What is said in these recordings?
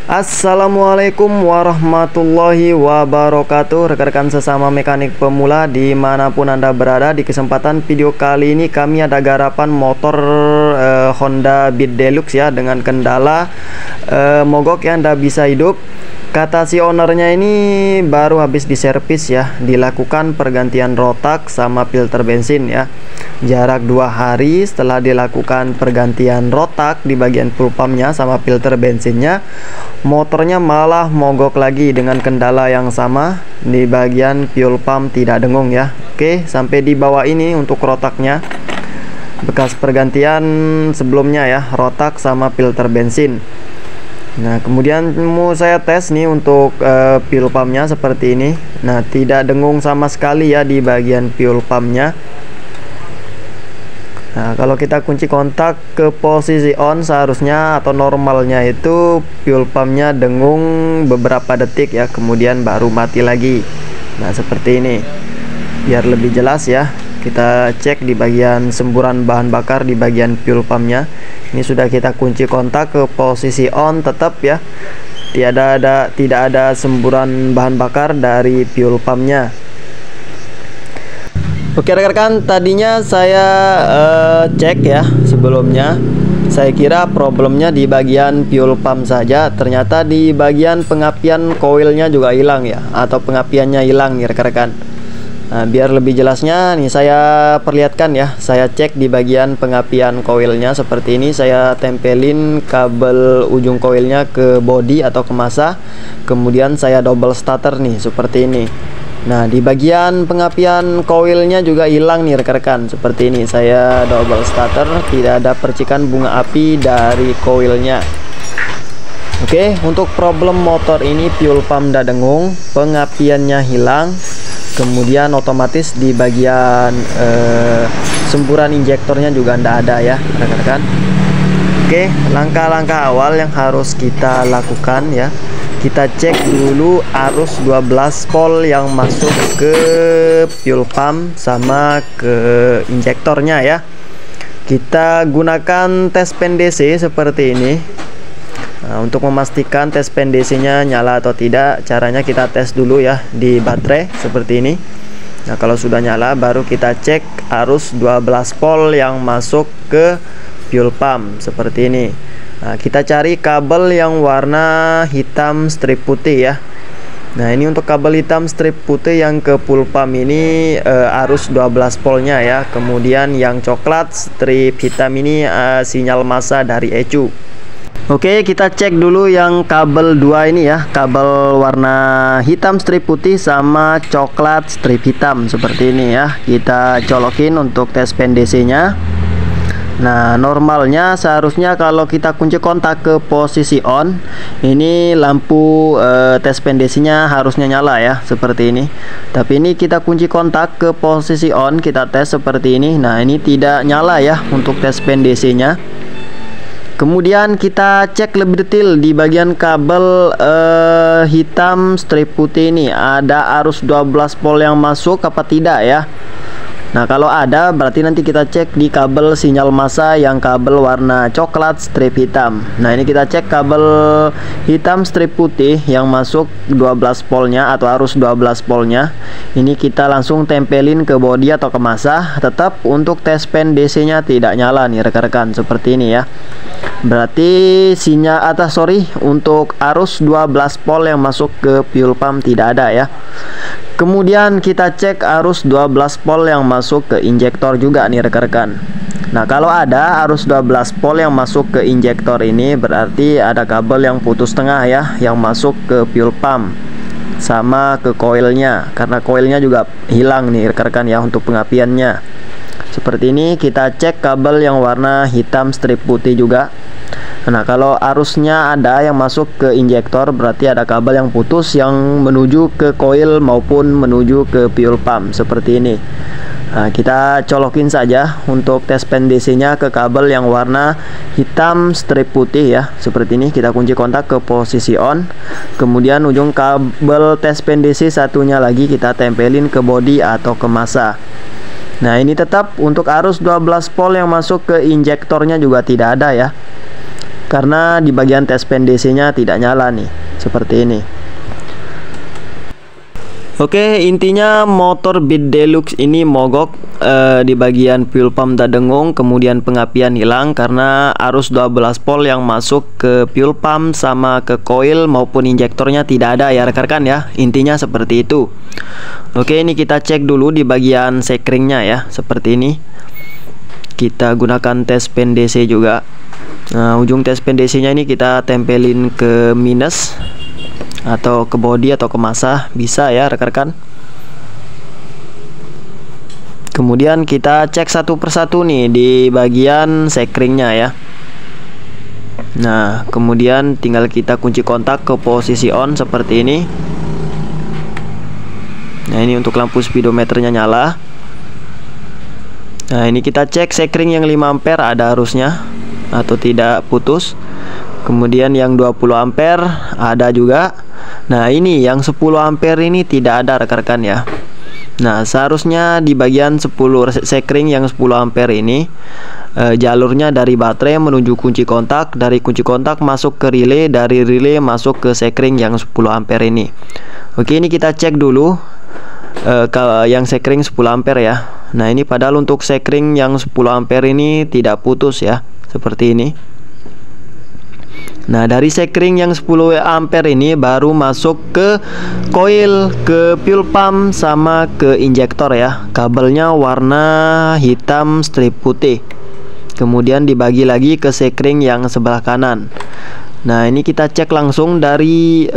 Assalamualaikum warahmatullahi wabarakatuh, rekan-rekan sesama mekanik pemula dimanapun Anda berada. Di kesempatan video kali ini kami ada garapan motor Honda Beat Deluxe ya, dengan kendala mogok yang tidak bisa hidup. Kata si ownernya ini baru habis diservis ya, dilakukan pergantian rotak sama filter bensin ya. Jarak 2 hari setelah dilakukan pergantian rotak di bagian fuel pumpnya sama filter bensinnya, motornya malah mogok lagi dengan kendala yang sama di bagian fuel pump tidak dengung ya. Oke, sampai di bawah ini untuk rotaknya, bekas pergantian sebelumnya ya, rotak sama filter bensin. Nah, kemudian mau saya tes nih untuk fuel pumpnya seperti ini. Nah, tidak dengung sama sekali ya di bagian fuel pumpnya. Nah, kalau kita kunci kontak ke posisi on, seharusnya atau normalnya itu fuel pumpnya dengung beberapa detik ya, kemudian baru mati lagi. Nah, seperti ini. Biar lebih jelas ya, kita cek di bagian semburan bahan bakar di bagian fuel pumpnya. Ini sudah kita kunci kontak ke posisi on tetap ya, tidak ada semburan bahan bakar dari fuel pumpnya. Oke rekan-rekan, tadinya saya cek ya sebelumnya, saya kira problemnya di bagian fuel pump saja. Ternyata di bagian pengapian koilnya juga hilang ya, atau pengapiannya hilang nih rekan-rekan. Nah, biar lebih jelasnya nih saya perlihatkan ya. Saya cek di bagian pengapian koilnya seperti ini. Saya tempelin kabel ujung koilnya ke bodi atau ke masa. Kemudian saya double starter nih seperti ini. Nah, di bagian pengapian koilnya juga hilang nih rekan-rekan. Seperti ini, saya double starter, tidak ada percikan bunga api dari koilnya. Oke, untuk problem motor ini fuel pump tidak dengung, pengapiannya hilang. Kemudian otomatis di bagian semburan injektornya juga tidak ada ya rekan-rekan. Oke, langkah-langkah awal yang harus kita lakukan ya, kita cek dulu arus 12 volt yang masuk ke fuel pump sama ke injektornya ya. Kita gunakan tes pen DC seperti ini. Nah, untuk memastikan tes pen DC-nya nyala atau tidak, caranya kita tes dulu ya di baterai seperti ini. Nah, kalau sudah nyala baru kita cek arus 12 volt yang masuk ke fuel pump seperti ini. Nah, kita cari kabel yang warna hitam strip putih ya. Nah, ini untuk kabel hitam strip putih yang ke fuel pump ini arus 12 voltnya ya. Kemudian yang coklat strip hitam ini sinyal massa dari ECU. Oke, kita cek dulu yang kabel 2 ini ya, kabel warna hitam strip putih sama coklat strip hitam seperti ini ya. Kita colokin untuk tes pen DC-nya. Nah, normalnya seharusnya kalau kita kunci kontak ke posisi on, ini lampu tes pen DC-nya harusnya nyala ya, seperti ini. Tapi ini kita kunci kontak ke posisi on, kita tes seperti ini. Nah, ini tidak nyala ya untuk tes pen DC-nya. Kemudian kita cek lebih detail di bagian kabel hitam strip putih ini, ada arus 12 volt yang masuk apa tidak ya. Nah, kalau ada berarti nanti kita cek di kabel sinyal massa yang kabel warna coklat strip hitam. Nah, ini kita cek kabel hitam strip putih yang masuk 12 voltnya atau arus 12 voltnya. Ini kita langsung tempelin ke bodi atau ke massa. Tetap untuk tes pen DC-nya tidak nyala nih rekan-rekan, seperti ini ya. Berarti sinyal untuk arus 12 volt yang masuk ke fuel pump tidak ada ya. Kemudian kita cek arus 12 volt yang masuk ke injektor juga nih rekan-rekan. Nah, kalau ada arus 12 volt yang masuk ke injektor ini berarti ada kabel yang putus tengah ya, yang masuk ke fuel pump sama ke koilnya, karena koilnya juga hilang nih rekan-rekan ya untuk pengapiannya. Seperti ini, kita cek kabel yang warna hitam strip putih juga. Nah, kalau arusnya ada yang masuk ke injektor berarti ada kabel yang putus yang menuju ke koil maupun menuju ke fuel pump seperti ini. Nah, kita colokin saja untuk tes pen DC-nya ke kabel yang warna hitam strip putih ya. Seperti ini, kita kunci kontak ke posisi on. Kemudian ujung kabel tes pen DC satunya lagi kita tempelin ke bodi atau ke massa. Nah, ini tetap untuk arus 12 volt yang masuk ke injektornya juga tidak ada ya. karena di bagian tespen DC nya tidak nyala nih, seperti ini. Oke, intinya motor Beat Deluxe ini mogok di bagian fuel pump dadengung, kemudian pengapian hilang karena arus 12 volt yang masuk ke fuel pump sama ke coil maupun injektornya tidak ada ya rekan-rekan ya. Intinya seperti itu. Oke, ini kita cek dulu di bagian sekringnya ya, seperti ini. Kita gunakan tespen DC juga. Nah, ujung tespen DC nya ini kita tempelin ke minus atau ke bodi atau ke masa, bisa ya rekan-rekan. Kemudian kita cek satu persatu nih di bagian sekringnya ya. Nah, kemudian tinggal kita kunci kontak ke posisi on seperti ini. Nah, ini untuk lampu speedometernya nyala. Nah, ini kita cek sekring yang 5 ampere ada arusnya atau tidak putus. Kemudian yang 20 ampere ada juga. Nah, ini yang 10 ampere ini tidak ada rekan-rekan ya. Nah, seharusnya di bagian 10 sekring yang 10 ampere ini jalurnya dari baterai menuju kunci kontak, dari kunci kontak masuk ke relay, dari relay masuk ke sekring yang 10 ampere ini. Oke, ini kita cek dulu yang sekring 10 ampere ya. Nah, ini padahal untuk sekring yang 10 ampere ini tidak putus ya, seperti ini. Nah, dari sekring yang 10 ampere ini baru masuk ke coil, ke fuel pump sama ke injektor ya. Kabelnya warna hitam strip putih. Kemudian dibagi lagi ke sekring yang sebelah kanan. Nah, ini kita cek langsung dari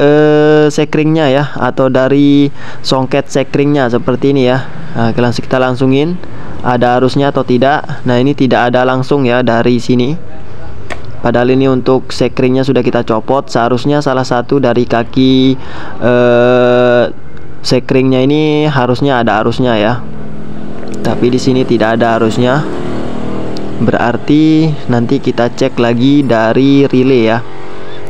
sekringnya ya, atau dari songket sekringnya seperti ini ya. Nah, kita langsungin ada arusnya atau tidak. Nah, ini tidak ada langsung ya dari sini. Padahal ini untuk sekringnya sudah kita copot. Seharusnya salah satu dari kaki sekringnya ini harusnya ada arusnya ya. Tapi di sini tidak ada arusnya. Berarti nanti kita cek lagi dari relay ya.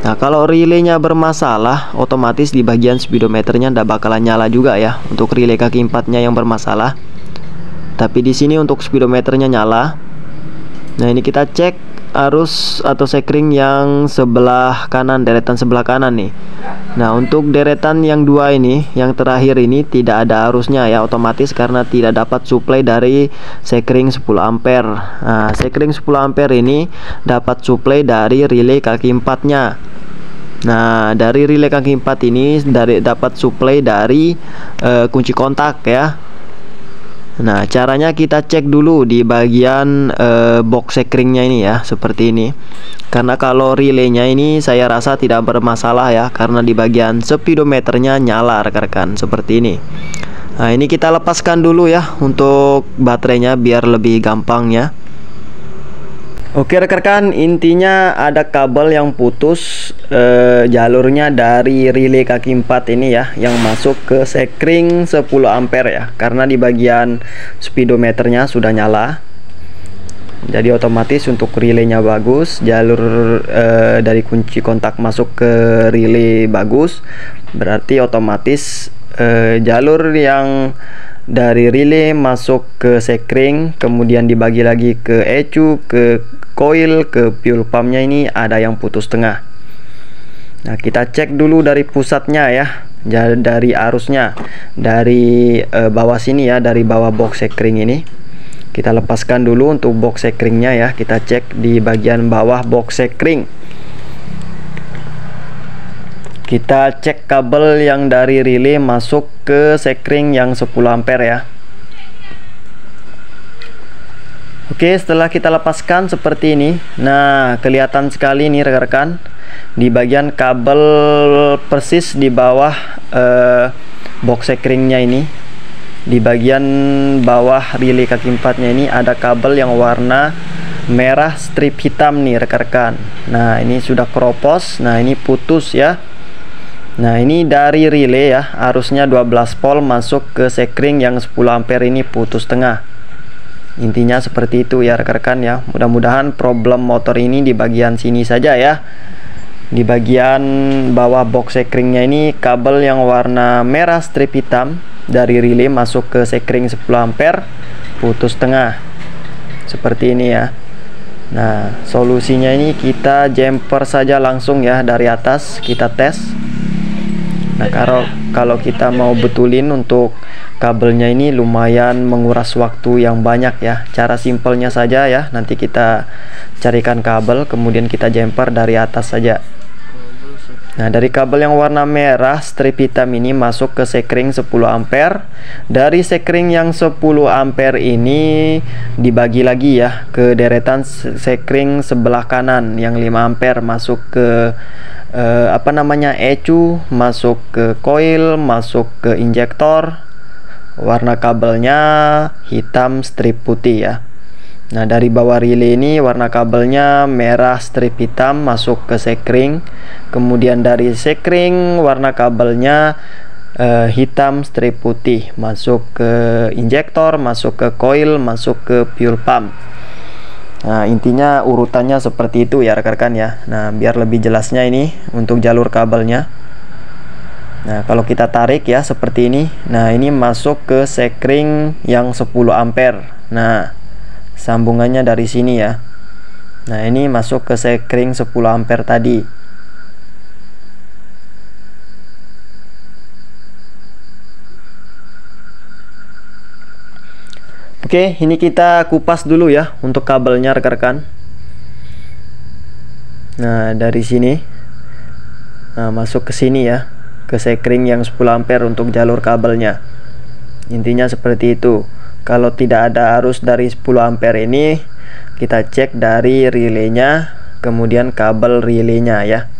Nah, kalau relaynya bermasalah, otomatis di bagian speedometernya tidak bakalan nyala juga ya. Untuk relay kaki 4-nya yang bermasalah. Tapi di sini untuk speedometernya nyala. Nah, ini kita cek arus atau sekring yang sebelah kanan, deretan sebelah kanan nih. Nah, untuk deretan yang 2 ini, yang terakhir ini tidak ada arusnya ya, otomatis karena tidak dapat suplai dari sekring 10 ampere. Nah, sekring 10 ampere ini dapat suplai dari relay kaki 4-nya. Nah, dari relay kaki 4 ini dapat suplai dari kunci kontak ya. Nah, caranya kita cek dulu di bagian box sekringnya ini ya, seperti ini. Karena kalau relaynya ini saya rasa tidak bermasalah ya, karena di bagian speedometernya nyala rekan-rekan, seperti ini. Nah, ini kita lepaskan dulu ya untuk baterainya biar lebih gampang ya. Oke rekan-rekan, intinya ada kabel yang putus jalurnya dari relay kaki 4 ini ya, yang masuk ke sekring 10 ampere ya. Karena di bagian speedometernya sudah nyala. Jadi otomatis untuk relaynya bagus, jalur dari kunci kontak masuk ke relay bagus. Berarti otomatis jalur yang dari relay masuk ke sekring, kemudian dibagi lagi ke ECU, ke coil, ke fuel pumpnya ini ada yang putus tengah. Nah, kita cek dulu dari pusatnya ya, dari arusnya, dari bawah sini ya, dari bawah box sekring ini. Kita lepaskan dulu untuk box sekringnya ya, kita cek di bagian bawah box sekring. Kita cek kabel yang dari relay masuk ke sekring yang 10 ampere ya. Oke, setelah kita lepaskan seperti ini. Nah, kelihatan sekali nih rekan-rekan, di bagian kabel persis di bawah box sekringnya ini, di bagian bawah relay kaki 4-nya ini ada kabel yang warna merah strip hitam nih rekan-rekan. Nah, ini sudah keropos. Nah, ini putus ya. Nah, ini dari relay ya, arusnya 12 volt masuk ke sekring yang 10 ampere ini putus tengah. Intinya seperti itu ya rekan-rekan ya. Mudah-mudahan problem motor ini di bagian sini saja ya. Di bagian bawah box sekringnya ini kabel yang warna merah strip hitam dari relay masuk ke sekring 10 ampere putus tengah. Seperti ini ya. Nah, solusinya ini kita jumper saja langsung ya dari atas, kita tes. Nah, kalau kita mau betulin untuk kabelnya ini lumayan menguras waktu yang banyak ya. Cara simpelnya saja ya, nanti kita carikan kabel, kemudian kita jumper dari atas saja. Nah, dari kabel yang warna merah strip hitam ini masuk ke sekring 10 ampere. Dari sekring yang 10 ampere ini dibagi lagi ya ke deretan sekring sebelah kanan yang 5 ampere masuk ke ECU, masuk ke coil, masuk ke injektor. Warna kabelnya hitam strip putih ya. Nah, dari bawah relay ini warna kabelnya merah strip hitam masuk ke sekring. Kemudian dari sekring warna kabelnya hitam strip putih masuk ke injektor, masuk ke coil, masuk ke fuel pump. Nah, intinya urutannya seperti itu ya rekan-rekan ya. Nah, biar lebih jelasnya ini untuk jalur kabelnya. Nah, kalau kita tarik ya seperti ini. Nah, ini masuk ke sekring yang 10 ampere. Nah, sambungannya dari sini ya. Nah, ini masuk ke sekring 10 ampere tadi. Oke, ini kita kupas dulu ya untuk kabelnya rekan-rekan. Nah, dari sini masuk ke sini ya, ke sekring yang 10 ampere untuk jalur kabelnya. Intinya seperti itu. Kalau tidak ada arus dari 10 ampere ini, kita cek dari relaynya, kemudian kabel relaynya ya.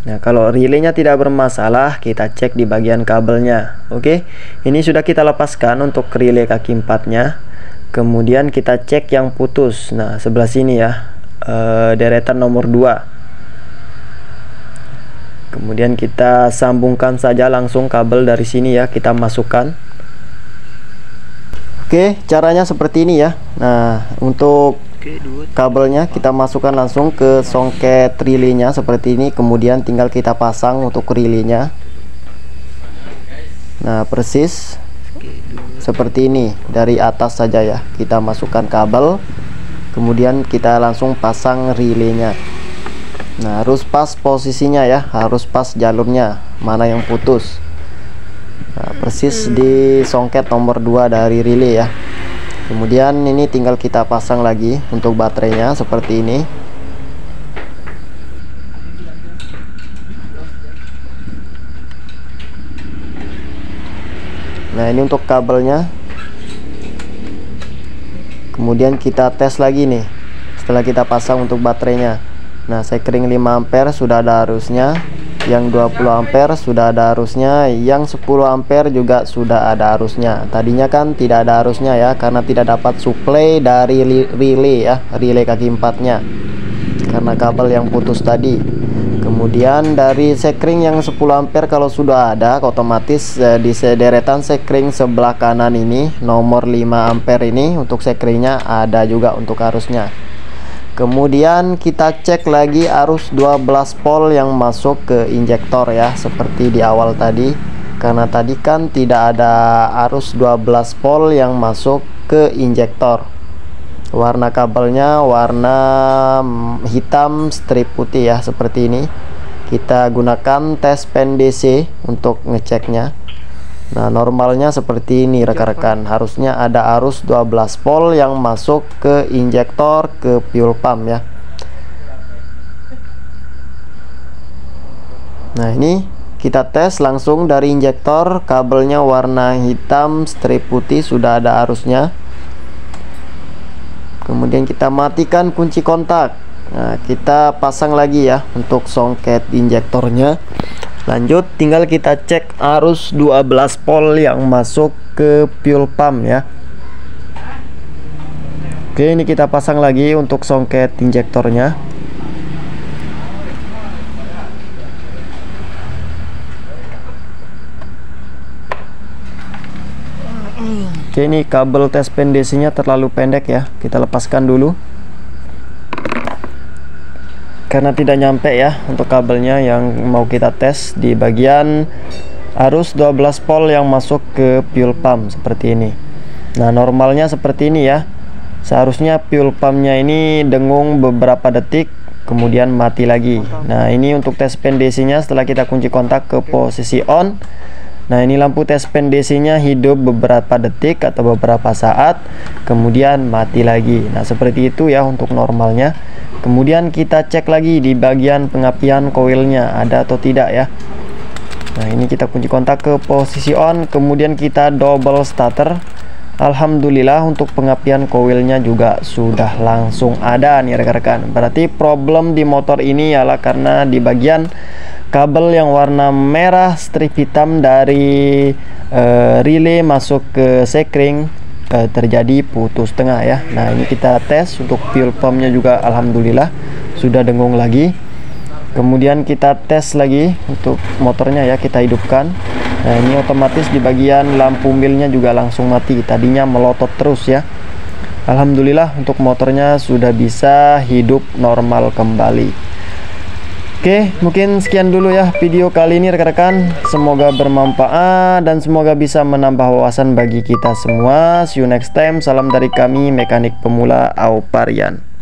Nah, kalau relaynya tidak bermasalah, kita cek di bagian kabelnya. Oke, ini sudah kita lepaskan untuk relay kaki 4-nya. Kemudian kita cek yang putus. Nah, sebelah sini ya, deretan nomor 2. Kemudian kita sambungkan saja langsung kabel dari sini ya, kita masukkan. Oke, caranya seperti ini ya. Nah, untuk kabelnya kita masukkan langsung ke songket relaynya seperti ini. Kemudian tinggal kita pasang untuk relaynya. Nah, persis seperti ini. Dari atas saja ya, kita masukkan kabel. Kemudian kita langsung pasang relaynya. Nah, harus pas posisinya ya, harus pas jalurnya, mana yang putus. Nah, persis di songket nomor 2 dari relay ya. Kemudian ini tinggal kita pasang lagi untuk baterainya seperti ini. Nah, ini untuk kabelnya. Kemudian kita tes lagi nih setelah kita pasang untuk baterainya. Nah, sekring 5 ampere sudah ada arusnya, yang 20 ampere sudah ada arusnya, yang 10 ampere juga sudah ada arusnya. Tadinya kan tidak ada arusnya ya, karena tidak dapat suplai dari relay ya, relay kaki 4-nya, karena kabel yang putus tadi. Kemudian dari sekring yang 10 ampere kalau sudah ada, otomatis di deretan sekring sebelah kanan ini nomor 5 ampere ini untuk sekringnya ada juga untuk arusnya. Kemudian kita cek lagi arus 12 volt yang masuk ke injektor ya, seperti di awal tadi. Karena tadi kan tidak ada arus 12 volt yang masuk ke injektor. Warna kabelnya warna hitam strip putih ya, seperti ini. Kita gunakan tes pen DC untuk ngeceknya. Nah, normalnya seperti ini rekan-rekan. Harusnya ada arus 12 volt yang masuk ke injektor, ke fuel pump ya. Nah, ini kita tes langsung dari injektor. Kabelnya warna hitam strip putih, sudah ada arusnya. Kemudian kita matikan kunci kontak. Nah, kita pasang lagi ya untuk songket injektornya. Lanjut, tinggal kita cek arus 12 volt yang masuk ke fuel pump ya. Oke, ini kita pasang lagi untuk songket injektornya. Oke, ini kabel tes pen DC-nya terlalu pendek ya. Kita lepaskan dulu. Karena tidak nyampe ya untuk kabelnya yang mau kita tes di bagian arus 12 volt yang masuk ke fuel pump seperti ini. Nah, normalnya seperti ini ya. seharusnya fuel pumpnya ini dengung beberapa detik kemudian mati lagi. Nah, ini untuk tes pen DC-nya setelah kita kunci kontak ke posisi on. Nah, ini lampu tes pen DC-nya hidup beberapa detik atau beberapa saat kemudian mati lagi. Nah, seperti itu ya untuk normalnya. Kemudian kita cek lagi di bagian pengapian koilnya ada atau tidak ya. Nah, ini kita kunci kontak ke posisi on, kemudian kita double starter. Alhamdulillah untuk pengapian koilnya juga sudah langsung ada nih rekan-rekan. Berarti problem di motor ini ialah karena di bagian kabel yang warna merah strip hitam dari relay masuk ke sekring terjadi putus tengah ya. Nah, ini kita tes untuk fuel pumpnya juga alhamdulillah sudah dengung lagi. Kemudian kita tes lagi untuk motornya ya, kita hidupkan. Nah, ini otomatis di bagian lampu milnya juga langsung mati, tadinya melotot terus ya. Alhamdulillah untuk motornya sudah bisa hidup normal kembali. Oke, mungkin sekian dulu ya video kali ini rekan-rekan. Semoga bermanfaat dan semoga bisa menambah wawasan bagi kita semua. See you next time. Salam dari kami, mekanik pemula Auparian.